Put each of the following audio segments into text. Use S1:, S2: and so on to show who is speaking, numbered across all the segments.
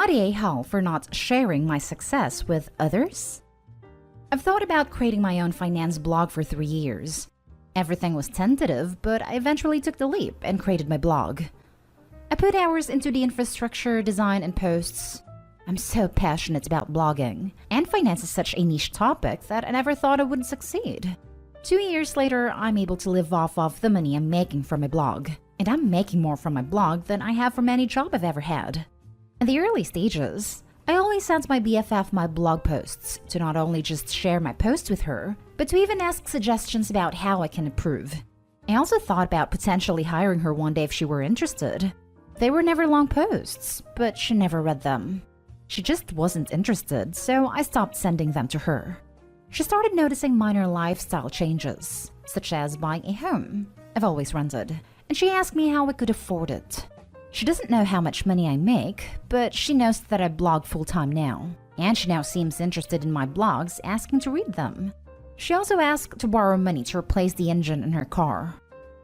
S1: Am I the a-hole for not sharing my success with others? I've thought about creating my own finance blog for 3 years. Everything was tentative, but I eventually took the leap and created my blog. I put hours into the infrastructure, design, and posts. I'm so passionate about blogging, and finance is such a niche topic that I never thought I would succeed. 2 years later, I'm able to live off of the money I'm making from my blog, and I'm making more from my blog than I have from any job I've ever had. In the early stages, I always sent my BFF my blog posts to not only just share my posts with her, but to even ask suggestions about how I can improve. I also thought about potentially hiring her one day if she were interested. They were never long posts, but she never read them. She just wasn't interested, so I stopped sending them to her. She started noticing minor lifestyle changes, such as buying a home I've always rented, and she asked me how I could afford it. She doesn't know how much money I make, but she knows that I blog full-time now, and she now seems interested in my blogs, asking to read them. She also asked to borrow money to replace the engine in her car.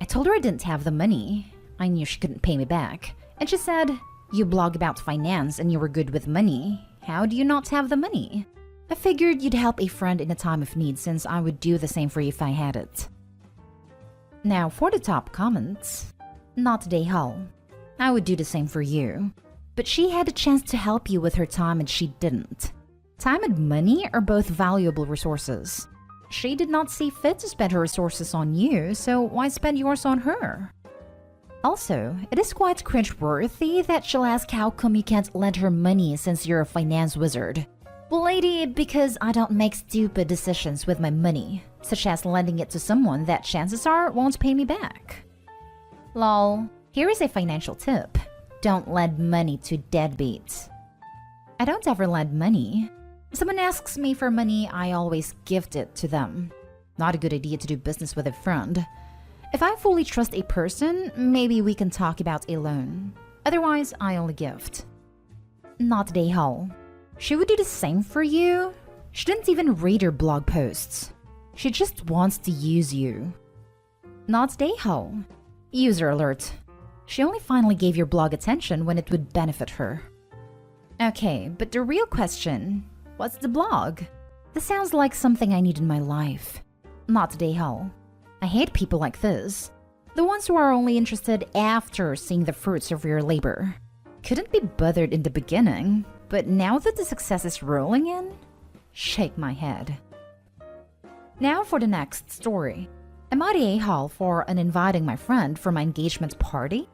S1: I told her I didn't have the money. I knew she couldn't pay me back, and she said, "You blog about finance and you were good with money. How do you not have the money?" I figured you'd help a friend in a time of need since I would do the same for you if I had it. Now for the top comments. Not today, Hull. I would do the same for you. But she had a chance to help you with her time and she didn't. Time and money are both valuable resources. She did not see fit to spend her resources on you, so why spend yours on her? Also, it is quite cringe-worthy that she'll ask how come you can't lend her money since you're a finance wizard. Well, lady, because I don't make stupid decisions with my money, such as lending it to someone that chances are won't pay me back. Lol. Here is a financial tip. Don't lend money to deadbeats. I don't ever lend money. If someone asks me for money, I always gift it to them. Not a good idea to do business with a friend. If I fully trust a person, maybe we can talk about a loan. Otherwise, I only gift. Not a hole. She would do the same for you. She didn't even read your blog posts. She just wants to use you. Not a hole. User alert. She only finally gave your blog attention when it would benefit her. Okay, but the real question, what's the blog? This sounds like something I need in my life. Not today, Hull. I hate people like this. The ones who are only interested after seeing the fruits of your labor. Couldn't be bothered in the beginning, but now that the success is rolling in, shake my head. Now for the next story. Am I the a-hole for uninviting my friend for my engagement party?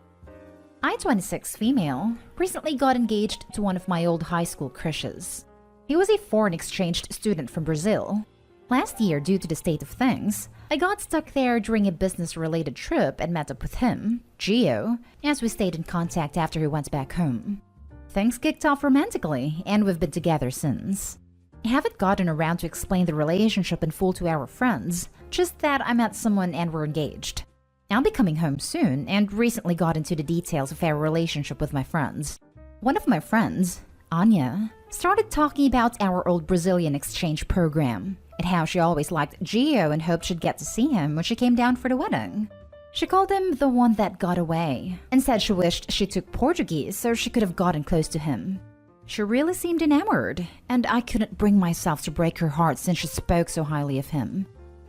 S1: I, 26 female, recently got engaged to one of my old high school crushes. He was a foreign exchange student from Brazil. Last year, due to the state of things, I got stuck there during a business-related trip and met up with him, Gio, as we stayed in contact after he went back home. Things kicked off romantically, and we've been together since. I haven't gotten around to explain the relationship in full to our friends, just that I met someone and we're engaged. I'll be coming home soon and recently got into the details of our relationship with my friends. One of my friends, Anya, started talking about our old Brazilian exchange program and how she always liked Gio and hoped she'd get to see him when she came down for the wedding. She called him the one that got away and said she wished she took Portuguese so she could have gotten close to him. She really seemed enamored, and I couldn't bring myself to break her heart since she spoke so highly of him.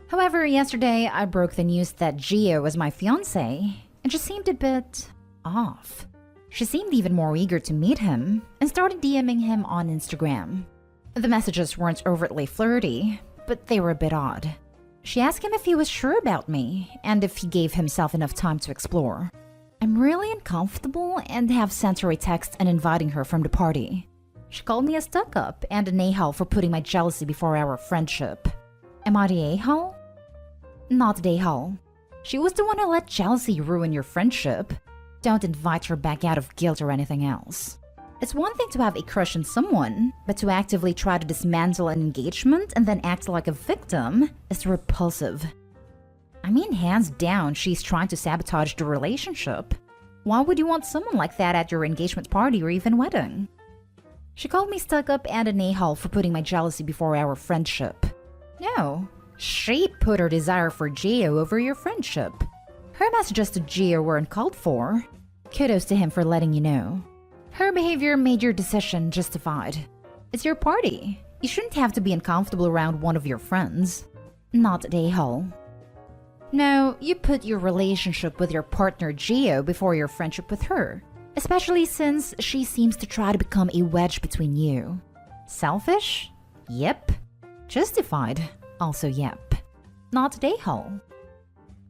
S1: However, yesterday I broke the news that Gio was my fiancé, and she seemed a bit off. She seemed even more eager to meet him and started DMing him on Instagram. The messages weren't overtly flirty, but they were a bit odd. She asked him if he was sure about me and if he gave himself enough time to explore. I'm really uncomfortable and have sent her a text and inviting her from the party. She called me a stuck-up and an a-hole for putting my jealousy before our friendship. Am I the a-hole? Not the a-hole. She was the one who let jealousy ruin your friendship. Don't invite her back out of guilt or anything else. It's one thing to have a crush on someone, but to actively try to dismantle an engagement and then act like a victim is repulsive. I mean, hands down, she's trying to sabotage the relationship. Why would you want someone like that at your engagement party or even wedding? She called me stuck-up and an a-hole for putting my jealousy before our friendship. No, she put her desire for Gio over your friendship. Her messages to Gio weren't called for. Kudos to him for letting you know. Her behavior made your decision justified. It's your party. You shouldn't have to be uncomfortable around one of your friends. Not the a-hole. No, you put your relationship with your partner Gio before your friendship with her, especially since she seems to try to become a wedge between you. Selfish? Yep. Justified? Also yep. Not the a-hole.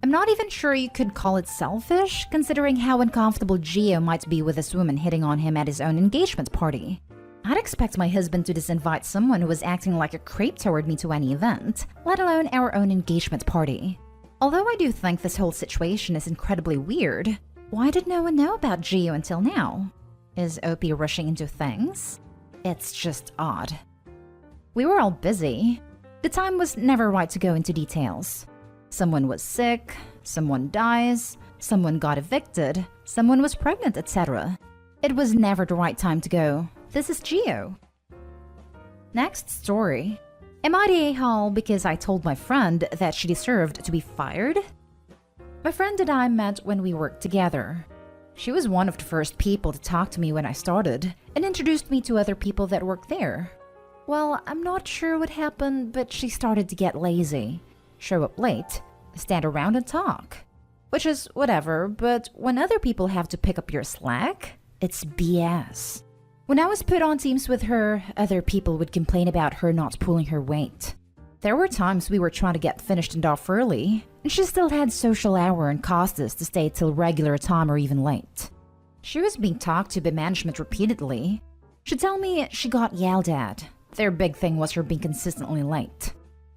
S1: I'm not even sure you could call it selfish, considering how uncomfortable Gio might be with this woman hitting on him at his own engagement party. I'd expect my husband to disinvite someone who was acting like a creep toward me to any event, let alone our own engagement party. Although I do think this whole situation is incredibly weird, why did no one know about Gio until now? Is OP rushing into things? It's just odd. We were all busy. The time was never right to go into details. Someone was sick, someone dies, someone got evicted, someone was pregnant, etc. It was never the right time to go. This is Gio. Next story. Am I the a-hole because I told my friend that she deserved to be fired? My friend and I met when we worked together. She was one of the first people to talk to me when I started and introduced me to other people that worked there. Well, I'm not sure what happened, but she started to get lazy. Show up late, stand around and talk. Which is whatever, but when other people have to pick up your slack, it's BS. When I was put on teams with her, other people would complain about her not pulling her weight. There were times we were trying to get finished and off early, and she still had social hour and caused us to stay till regular time or even late. She was being talked to by management repeatedly. She'd tell me she got yelled at. Their big thing was her being consistently late.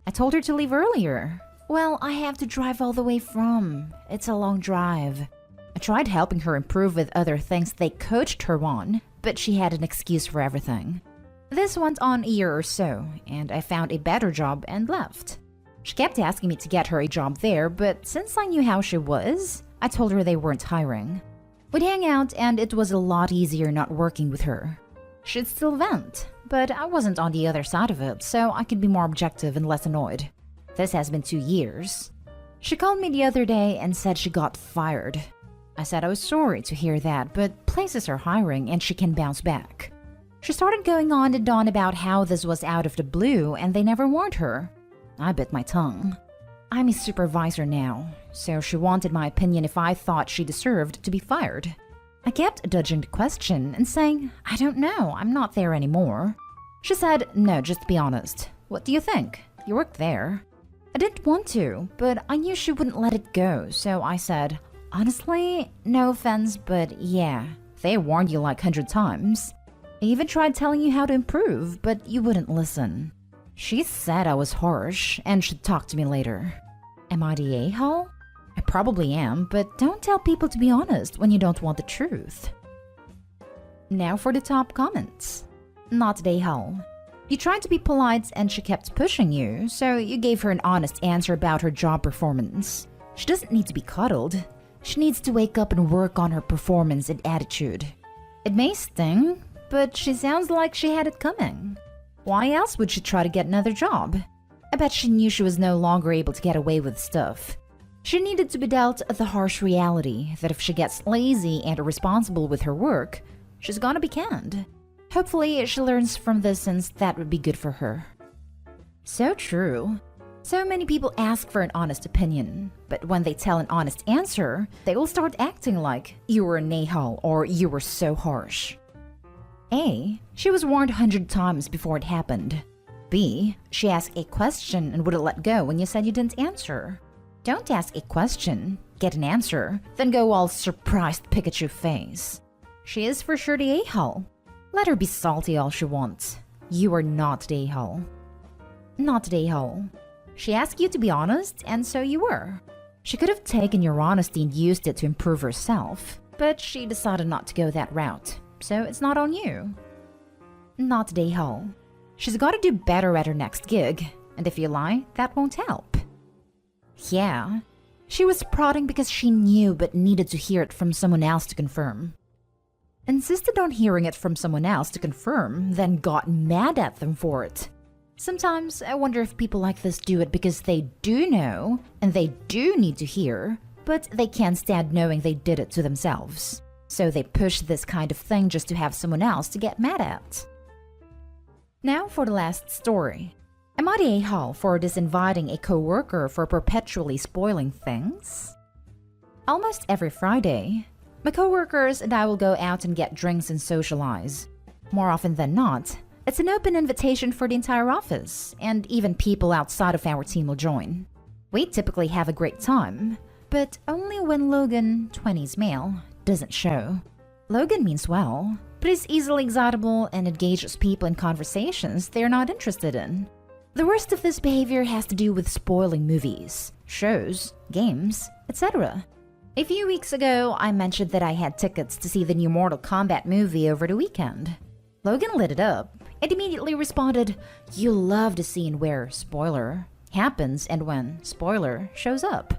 S1: I told her to leave earlier. Well, I have to drive all the way from. It's a long drive. I tried helping her improve with other things they coached her on, but she had an excuse for everything. This went on a year or so, and I found a better job and left. She kept asking me to get her a job there, but since I knew how she was, I told her they weren't hiring. We'd hang out, and it was a lot easier not working with her. She'd still vent, but I wasn't on the other side of it, so I could be more objective and less annoyed. This has been 2 years. She called me the other day and said she got fired. I said I was sorry to hear that, but places are hiring and she can bounce back. She started going on and on about how this was out of the blue and they never warned her. I bit my tongue. I'm a supervisor now, so she wanted my opinion if I thought she deserved to be fired. I kept dodging the question and saying, I don't know, I'm not there anymore. She said, no, just be honest. What do you think? You worked there. I didn't want to, but I knew she wouldn't let it go, so I said, honestly, no offense, but yeah, they warned you like 100 times. I even tried telling you how to improve, but you wouldn't listen. She said I was harsh and should talk to me later. Am I the a-hole? I probably am, but don't tell people to be honest when you don't want the truth. Now for the top comments. Not the a-hole. You tried to be polite and she kept pushing you, so you gave her an honest answer about her job performance. She doesn't need to be cuddled. She needs to wake up and work on her performance and attitude. It may sting, but she sounds like she had it coming. Why else would she try to get another job? I bet she knew she was no longer able to get away with stuff. She needed to be dealt the harsh reality that if she gets lazy and irresponsible with her work, she's gonna be canned. Hopefully, she learns from this since that would be good for her. So true. So many people ask for an honest opinion, but when they tell an honest answer, they will start acting like you were an a-hole or you were so harsh. A. She was warned 100 times before it happened. B. She asked a question and wouldn't let go when you said you didn't answer. Don't ask a question, get an answer, then go all surprised Pikachu face. She is for sure the a-hole. Let her be salty all she wants. You are not the a-hole. Not the a-hole. She asked you to be honest, and so you were. She could have taken your honesty and used it to improve herself, but she decided not to go that route, so it's not on you. Not the a-hole. She's got to do better at her next gig, and if you lie, that won't help. Yeah, she was prodding because she knew but needed to hear it from someone else to confirm. Insisted on hearing it from someone else to confirm, then got mad at them for it. Sometimes I wonder if people like this do it because they do know, and they do need to hear, but they can't stand knowing they did it to themselves. So they push this kind of thing just to have someone else to get mad at. Now for the last story. Am I the a-hole for disinviting a coworker for perpetually spoiling things? Almost every Friday, my coworkers and I will go out and get drinks and socialize. More often than not, it's an open invitation for the entire office, and even people outside of our team will join. We typically have a great time, but only when Logan, 20s male, doesn't show. Logan means well, but is easily excitable and engages people in conversations they're not interested in. The worst of this behavior has to do with spoiling movies, shows, games, etc. A few weeks ago, I mentioned that I had tickets to see the new Mortal Kombat movie over the weekend. Logan lit it up and immediately responded, "You love the scene where, spoiler, happens and when, spoiler, shows up."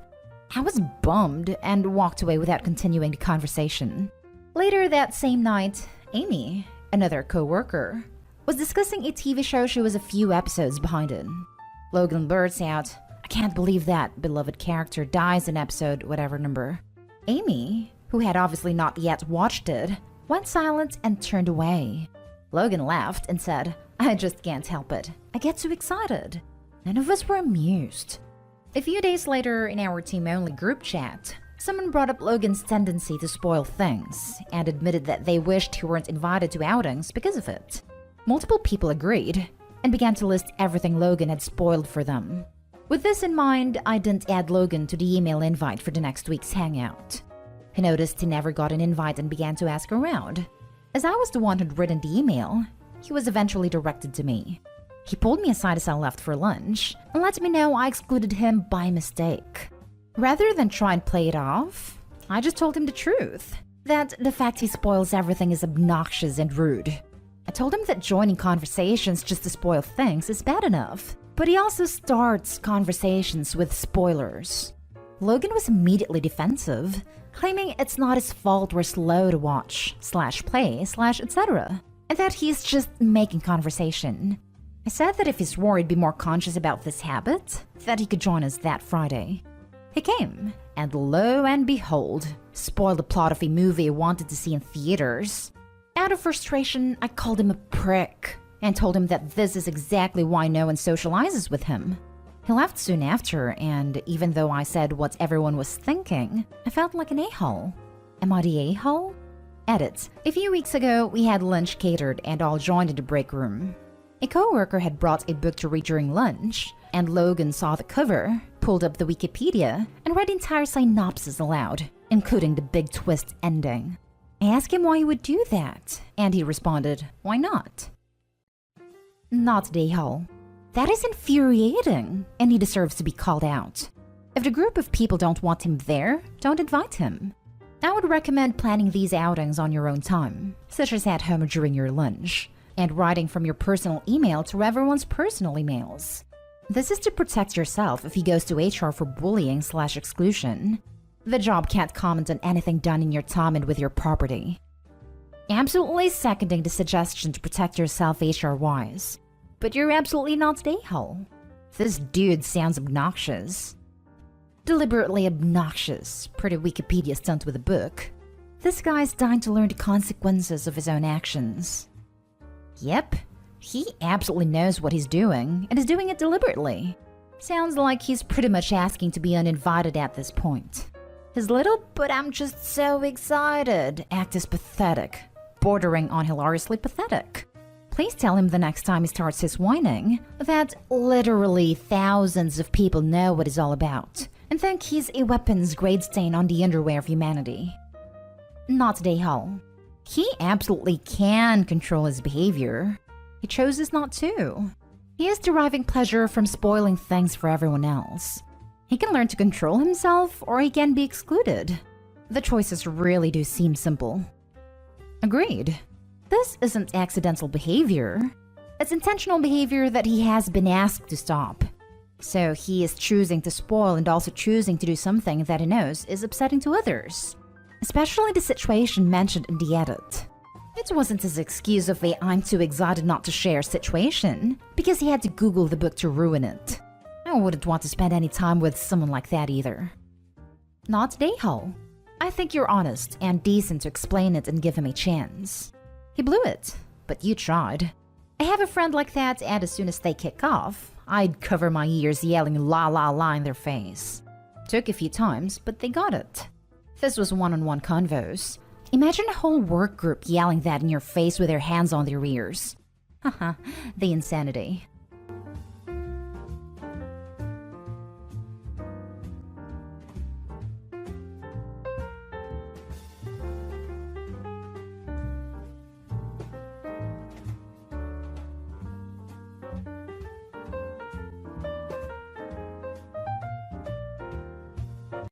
S1: I was bummed and walked away without continuing the conversation. Later that same night, Amy, another co-worker, was discussing a TV show she was a few episodes behind in. Logan blurts out, "I can't believe that beloved character dies in episode whatever number." Amy, who had obviously not yet watched it, went silent and turned away. Logan laughed and said, "I just can't help it. I get too excited." None of us were amused. A few days later, in our team-only group chat, someone brought up Logan's tendency to spoil things and admitted that they wished he weren't invited to outings because of it. Multiple people agreed and began to list everything Logan had spoiled for them. With this in mind, I didn't add Logan to the email invite for the next week's hangout. He noticed he never got an invite and began to ask around. As I was the one who'd written the email, he was eventually directed to me. He pulled me aside as I left for lunch and let me know I excluded him by mistake. Rather than try and play it off, I just told him the truth, that the fact he spoils everything is obnoxious and rude. I told him that joining conversations just to spoil things is bad enough, but he also starts conversations with spoilers. Logan was immediately defensive, claiming it's not his fault we're slow to watch, /play, etc., and that he's just making conversation. I said that if he swore he'd be more conscious about this habit, that he could join us that Friday. He came, and lo and behold, spoiled the plot of a movie he wanted to see in theaters. Out of frustration, I called him a prick and told him that this is exactly why no one socializes with him. He left soon after, and even though I said what everyone was thinking, I felt like an a-hole. Am I the a-hole? Edit. A few weeks ago, we had lunch catered and all joined in the break room. A co-worker had brought a book to read during lunch, and Logan saw the cover, pulled up the Wikipedia, and read the entire synopsis aloud, including the big twist ending. I asked him why he would do that, and he responded, "Why not?" Not the a-hole. That is infuriating, and he deserves to be called out. If the group of people don't want him there, don't invite him. I would recommend planning these outings on your own time, such as at home during your lunch, and writing from your personal email to everyone's personal emails. This is to protect yourself if he goes to HR for bullying/exclusion. The job can't comment on anything done in your time and with your property. Absolutely seconding the suggestion to protect yourself HR-wise. But you're absolutely not the a-hole. This dude sounds obnoxious. Deliberately obnoxious, per the Wikipedia stunt with a book. This guy's dying to learn the consequences of his own actions. Yep, he absolutely knows what he's doing, and is doing it deliberately. Sounds like he's pretty much asking to be uninvited at this point. His little "but I'm just so excited" act is pathetic, bordering on hilariously pathetic. Please tell him the next time he starts his whining that literally thousands of people know what he's all about, and think he's a weapons-grade stain on the underwear of humanity. Not the a-hole. He absolutely can control his behavior. He chooses not to. He is deriving pleasure from spoiling things for everyone else. He can learn to control himself, or he can be excluded. The choices really do seem simple. Agreed. This isn't accidental behavior. It's intentional behavior that he has been asked to stop. So he is choosing to spoil and also choosing to do something that he knows is upsetting to others. Especially the situation mentioned in the edit. It wasn't his excuse of a "I'm too excited not to share" situation, because he had to Google the book to ruin it. I wouldn't want to spend any time with someone like that either. Not the a-hole. I think you're honest and decent to explain it and give him a chance. He blew it, but you tried. I have a friend like that, and as soon as they kick off, I'd cover my ears yelling la la la in their face. Took a few times, but they got it. This was one-on-one convos. Imagine a whole work group yelling that in your face with their hands on their ears. Haha, the insanity.